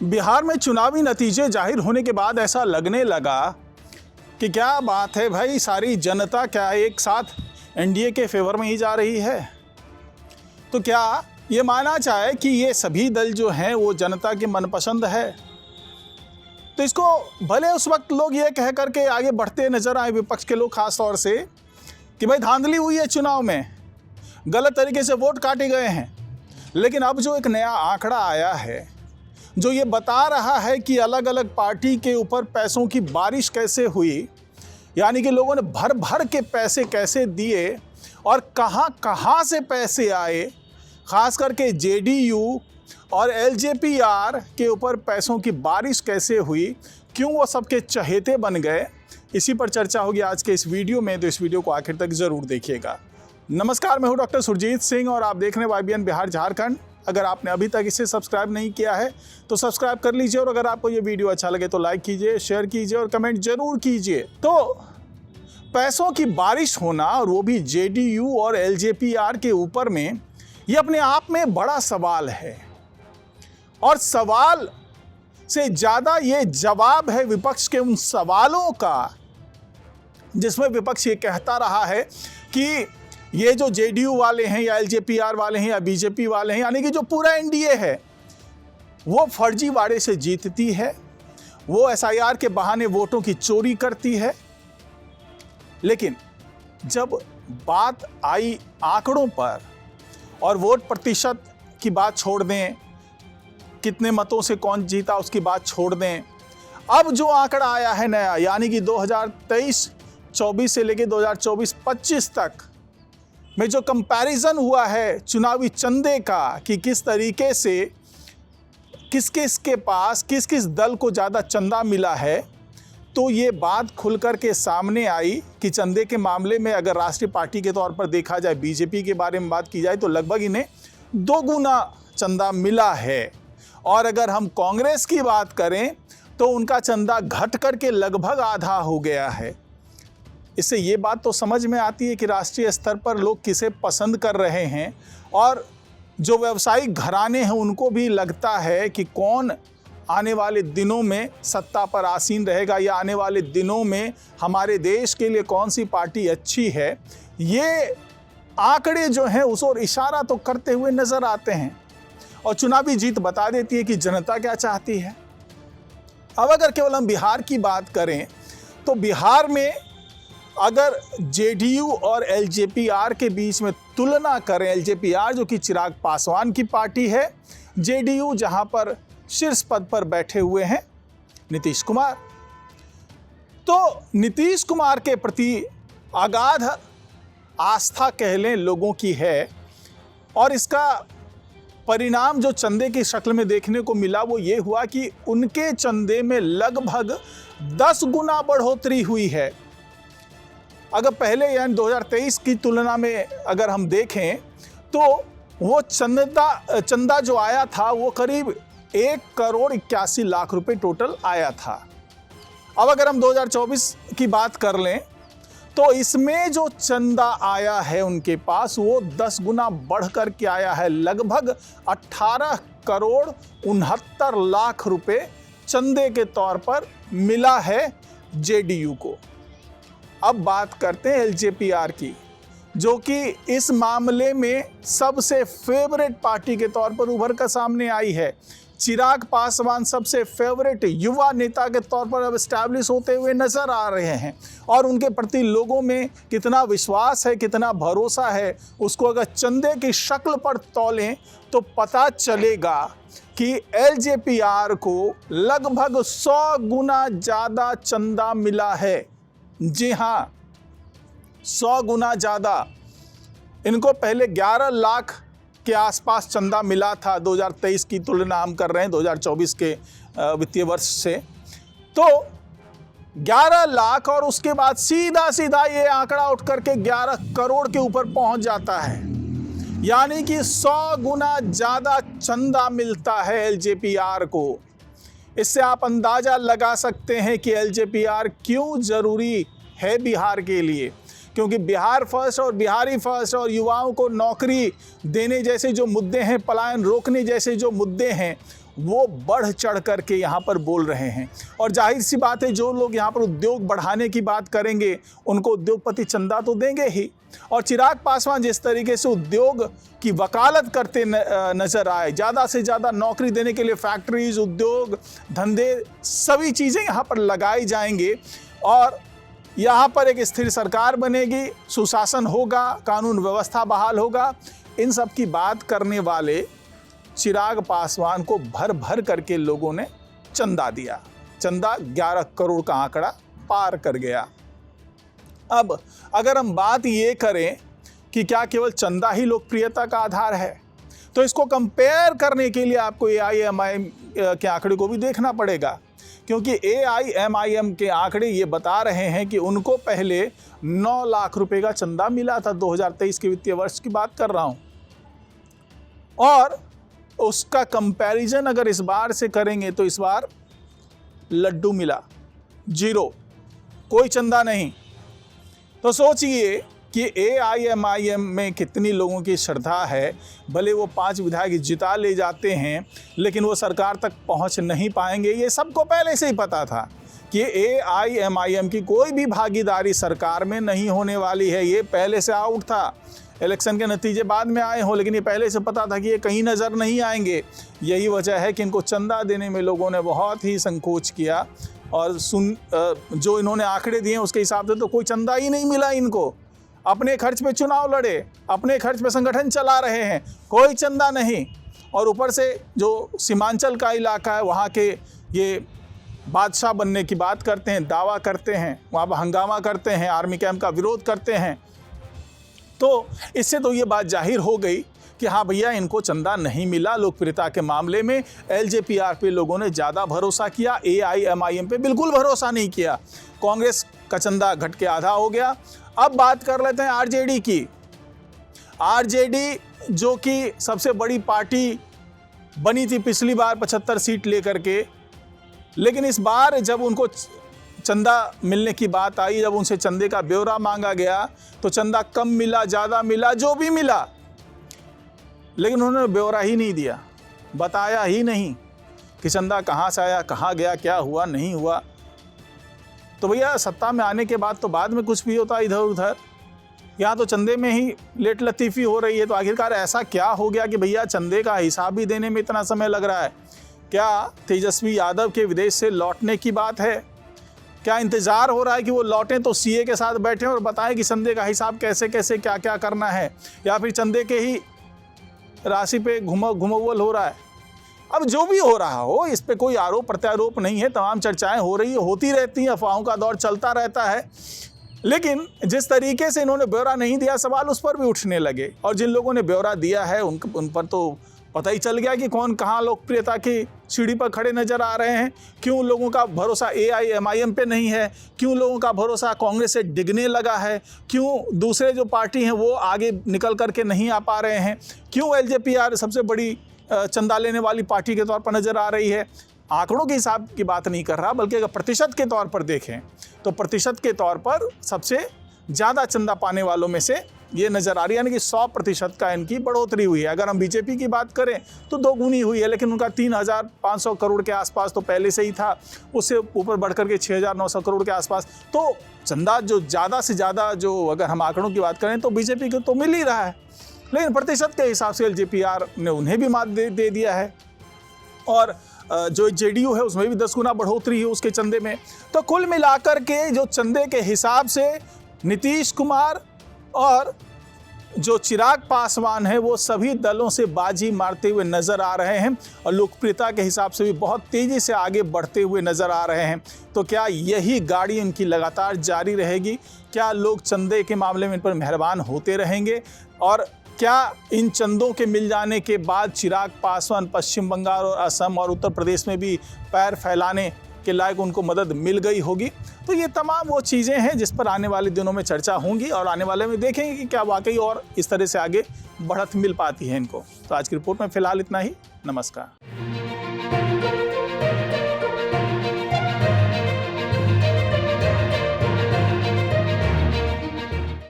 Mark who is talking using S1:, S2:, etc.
S1: बिहार में चुनावी नतीजे जाहिर होने के बाद ऐसा लगने लगा कि क्या बात है भाई, सारी जनता क्या एक साथ एनडीए के फेवर में ही जा रही है। तो क्या ये माना जाए कि ये सभी दल जो हैं वो जनता के मनपसंद है। तो इसको भले उस वक्त लोग ये कह करके आगे बढ़ते नजर आए, विपक्ष के लोग खास तौर से, कि भाई धांधली हुई है, चुनाव में गलत तरीके से वोट काटे गए हैं। लेकिन अब जो एक नया आंकड़ा आया है जो ये बता रहा है कि अलग अलग पार्टी के ऊपर पैसों की बारिश कैसे हुई, यानी कि लोगों ने भर भर के पैसे कैसे दिए और कहां कहां से पैसे आए, खास करके जेडीयू और एलजेपीआर के ऊपर पैसों की बारिश कैसे हुई, क्यों वो सबके चहेते बन गए, इसी पर चर्चा होगी आज के इस वीडियो में। तो इस वीडियो को आखिर तक ज़रूर देखिएगा। नमस्कार, मैं हूं डॉक्टर सुरजीत सिंह और आप देख रहे हैं YBN बिहार झारखंड। अगर आपने अभी तक इसे सब्सक्राइब नहीं किया है तो सब्सक्राइब कर लीजिए, और अगर आपको ये वीडियो अच्छा लगे तो लाइक कीजिए, शेयर कीजिए और कमेंट जरूर कीजिए। तो पैसों की बारिश होना, और वो भी जेडीयू और एलजेपीआर के ऊपर में, ये अपने आप में बड़ा सवाल है। और सवाल से ज़्यादा ये जवाब है विपक्ष के उन सवालों का जिसमें विपक्ष ये कहता रहा है कि ये जो जेडीयू वाले हैं या एलजेपीआर वाले हैं या बीजेपी वाले हैं, यानी कि जो पूरा एनडीए है, वो फर्जीवाड़े से जीतती है, वो एसआईआर के बहाने वोटों की चोरी करती है। लेकिन जब बात आई आंकड़ों पर और वोट प्रतिशत की बात छोड़ दें, कितने मतों से कौन जीता उसकी बात छोड़ दें, अब जो आंकड़ा आया है नया, यानी कि 2023-24 से लेकर 2024-25 तक में जो कंपैरिजन हुआ है चुनावी चंदे का, कि किस तरीके से किस किस के पास किस किस दल को ज़्यादा चंदा मिला है, तो ये बात खुल कर के सामने आई कि चंदे के मामले में अगर राष्ट्रीय पार्टी के तौर पर देखा जाए, बीजेपी के बारे में बात की जाए, तो लगभग इन्हें 2 गुना चंदा मिला है। और अगर हम कांग्रेस की बात करें तो उनका चंदा घट करके लगभग आधा हो गया है। इससे ये बात तो समझ में आती है कि राष्ट्रीय स्तर पर लोग किसे पसंद कर रहे हैं, और जो व्यावसायिक घराने हैं उनको भी लगता है कि कौन आने वाले दिनों में सत्ता पर आसीन रहेगा, या आने वाले दिनों में हमारे देश के लिए कौन सी पार्टी अच्छी है। ये आंकड़े जो हैं उस ओर इशारा तो करते हुए नज़र आते हैं, और चुनावी जीत बता देती है कि जनता क्या चाहती है। अब अगर केवल हम बिहार की बात करें तो बिहार में अगर जेडीयू और एलजेपीआर के बीच में तुलना करें, एलजेपीआर जो कि चिराग पासवान की पार्टी है, जेडीयू जहां पर शीर्ष पद पर बैठे हुए हैं नीतीश कुमार, तो नीतीश कुमार के प्रति अगाध आस्था कह लें लोगों की है। और इसका परिणाम जो चंदे की शक्ल में देखने को मिला वो ये हुआ कि उनके चंदे में लगभग 10 गुना बढ़ोतरी हुई है। अगर पहले यानी 2023 की तुलना में अगर हम देखें तो वो चंदा जो आया था वो करीब 1,81,00,000 रुपए टोटल आया था। अब अगर हम 2024 की बात कर लें तो इसमें जो चंदा आया है उनके पास वो 10 गुना बढ़ कर के आया है, लगभग 18,69,00,000 रुपए चंदे के तौर पर मिला है जेडीयू को। अब बात करते हैं एलजेपीआर की, जो कि इस मामले में सबसे फेवरेट पार्टी के तौर पर उभर कर सामने आई है। चिराग पासवान सबसे फेवरेट युवा नेता के तौर पर अब एस्टैब्लिश होते हुए नजर आ रहे हैं, और उनके प्रति लोगों में कितना विश्वास है, कितना भरोसा है, उसको अगर चंदे की शक्ल पर तौलें तो पता चलेगा कि एलजेपीआर को लगभग 100 गुना ज़्यादा चंदा मिला है। जी हाँ, 100 गुना ज़्यादा। इनको पहले 11 लाख के आसपास चंदा मिला था, 2023 की तुलना हम कर रहे हैं 2024 के वित्तीय वर्ष से, तो 11 लाख, और उसके बाद सीधा सीधा ये आंकड़ा उठ करके 11 करोड़ के ऊपर पहुंच जाता है, यानी कि 100 गुना ज़्यादा चंदा मिलता है एलजेपीआर को। इससे आप अंदाज़ा लगा सकते हैं कि एलजेपीआर क्यों ज़रूरी है बिहार के लिए, क्योंकि बिहार फर्स्ट और बिहारी फर्स्ट और युवाओं को नौकरी देने जैसे जो मुद्दे हैं, पलायन रोकने जैसे जो मुद्दे हैं, वो बढ़ चढ़ करके यहाँ पर बोल रहे हैं। और जाहिर सी बात है, जो लोग यहाँ पर उद्योग बढ़ाने की बात करेंगे उनको उद्योगपति चंदा तो देंगे ही। और चिराग पासवान जिस तरीके से उद्योग की वकालत करते नजर आए, ज़्यादा से ज़्यादा नौकरी देने के लिए फैक्ट्रीज, उद्योग धंधे, सभी चीज़ें यहाँ पर लगाई जाएंगे और यहाँ पर एक स्थिर सरकार बनेगी, सुशासन होगा, कानून व्यवस्था बहाल होगा, इन सब की बात करने वाले चिराग पासवान को भर भर करके लोगों ने चंदा दिया। चंदा 11 करोड़ का आंकड़ा पार कर गया। अब अगर हम बात ये करें कि क्या केवल चंदा ही लोकप्रियता का आधार है, तो इसको कंपेयर करने के लिए आपको AIMIM के आंकड़े को भी देखना पड़ेगा, क्योंकि AIMIM के आंकड़े ये बता रहे हैं कि उनको पहले 9 लाख रुपए का चंदा मिला था। 2023 के वित्तीय वर्ष की बात कर रहा हूं, और उसका कंपैरिजन अगर इस बार से करेंगे तो इस बार लड्डू मिला, 0, कोई चंदा नहीं। तो सोचिए कि AIMIM में कितनी लोगों की श्रद्धा है। भले वो 5 विधायक जिता ले जाते हैं, लेकिन वो सरकार तक पहुंच नहीं पाएंगे। ये सबको पहले से ही पता था कि AIMIM की कोई भी भागीदारी सरकार में नहीं होने वाली है। ये पहले से आउट था। इलेक्शन के नतीजे बाद में आए हों, लेकिन ये पहले से पता था कि ये कहीं नज़र नहीं आएंगे। यही वजह है कि इनको चंदा देने में लोगों ने बहुत ही संकोच किया। और जो इन्होंने आंकड़े दिए उसके हिसाब से तो कोई चंदा ही नहीं मिला इनको। अपने खर्च पे चुनाव लड़े, अपने खर्च पे संगठन चला रहे हैं, कोई चंदा नहीं। और ऊपर से जो सीमांचल का इलाका है, वहाँ के ये बादशाह बनने की बात करते हैं, दावा करते हैं, वहाँ पर हंगामा करते हैं, आर्मी कैंप का विरोध करते हैं। तो इससे तो ये बात जाहिर हो गई कि हाँ भैया, इनको चंदा नहीं मिला। लोकप्रियता के मामले में LJPR पे लोगों ने ज़्यादा भरोसा किया, AIMIM पे बिल्कुल भरोसा नहीं किया। कांग्रेस का चंदा घट के आधा हो गया। अब बात कर लेते हैं RJD की। RJD जो कि सबसे बड़ी पार्टी बनी थी पिछली बार 75 सीट लेकर के, लेकिन इस बार जब उनको चंदा मिलने की बात आई, जब उनसे चंदे का ब्यौरा मांगा गया, तो चंदा कम मिला, ज़्यादा मिला, जो भी मिला, लेकिन उन्होंने ब्यौरा ही नहीं दिया, बताया ही नहीं कि चंदा कहाँ से आया, कहाँ गया, क्या हुआ, नहीं हुआ। तो भैया, सत्ता में आने के बाद तो बाद में कुछ भी होता इधर उधर, यहाँ तो चंदे में ही लेट लतीफ़ी हो रही है। तो आखिरकार ऐसा क्या हो गया कि भैया चंदे का हिसाब भी देने में इतना समय लग रहा है? क्या तेजस्वी यादव के विदेश से लौटने की बात है? क्या इंतज़ार हो रहा है कि वो लौटें तो CA के साथ बैठें और बताएं कि चंदे का हिसाब कैसे कैसे क्या क्या करना है? या फिर चंदे के ही राशि पे घुमौवल हो रहा है? अब जो भी हो रहा हो, इस पे कोई आरोप प्रत्यारोप नहीं है, तमाम चर्चाएं हो रही है, होती रहती हैं, अफवाहों का दौर चलता रहता है। लेकिन जिस तरीके से इन्होंने ब्यौरा नहीं दिया, सवाल उस पर भी उठने लगे। और जिन लोगों ने ब्यौरा दिया है उन पर तो पता ही चल गया कि कौन कहाँ लोकप्रियता की सीढ़ी पर खड़े नजर आ रहे हैं। क्यों लोगों का भरोसा AIMIM पे नहीं है, क्यों लोगों का भरोसा कांग्रेस से डिगने लगा है, क्यों दूसरे जो पार्टी हैं वो आगे निकल करके नहीं आ पा रहे हैं, क्यों LJPR सबसे बड़ी चंदा लेने वाली पार्टी के तौर पर नज़र आ रही है। आंकड़ों के हिसाब की बात नहीं कर रहा, बल्कि अगर प्रतिशत के तौर पर देखें तो प्रतिशत के तौर पर सबसे ज़्यादा चंदा पाने वालों में से ये नज़र आ रही है, यानी कि 100% का इनकी बढ़ोतरी हुई है। अगर हम BJP की बात करें तो 2 गुनी हुई है, लेकिन उनका 3,500 करोड़ के आसपास तो पहले से ही था, उससे ऊपर बढ़कर के 6,900 करोड़ के आसपास। तो चंदा जो ज़्यादा से ज़्यादा, जो अगर हम आंकड़ों की बात करें तो BJP को तो मिल ही रहा है, लेकिन प्रतिशत के हिसाब से LJPR ने उन्हें भी मात दे दिया है। और जो JDU है उसमें भी 10 गुना बढ़ोतरी है उसके चंदे में। तो कुल मिलाकर के जो चंदे के हिसाब से नीतीश कुमार और जो चिराग पासवान है वो सभी दलों से बाजी मारते हुए नज़र आ रहे हैं और लोकप्रियता के हिसाब से भी बहुत तेज़ी से आगे बढ़ते हुए नज़र आ रहे हैं। तो क्या यही गाड़ी इनकी लगातार जारी रहेगी? क्या लोग चंदे के मामले में इन पर मेहरबान होते रहेंगे? और क्या इन चंदों के मिल जाने के बाद चिराग पासवान पश्चिम बंगाल और असम और उत्तर प्रदेश में भी पैर फैलाने के लायक उनको मदद मिल गई होगी? तो ये तमाम वो चीज़ें हैं जिस पर आने वाले दिनों में चर्चा होंगी और आने वाले में देखेंगे कि क्या वाकई और इस तरह से आगे बढ़त मिल पाती है इनको। तो आज की रिपोर्ट में फ़िलहाल इतना ही। नमस्कार।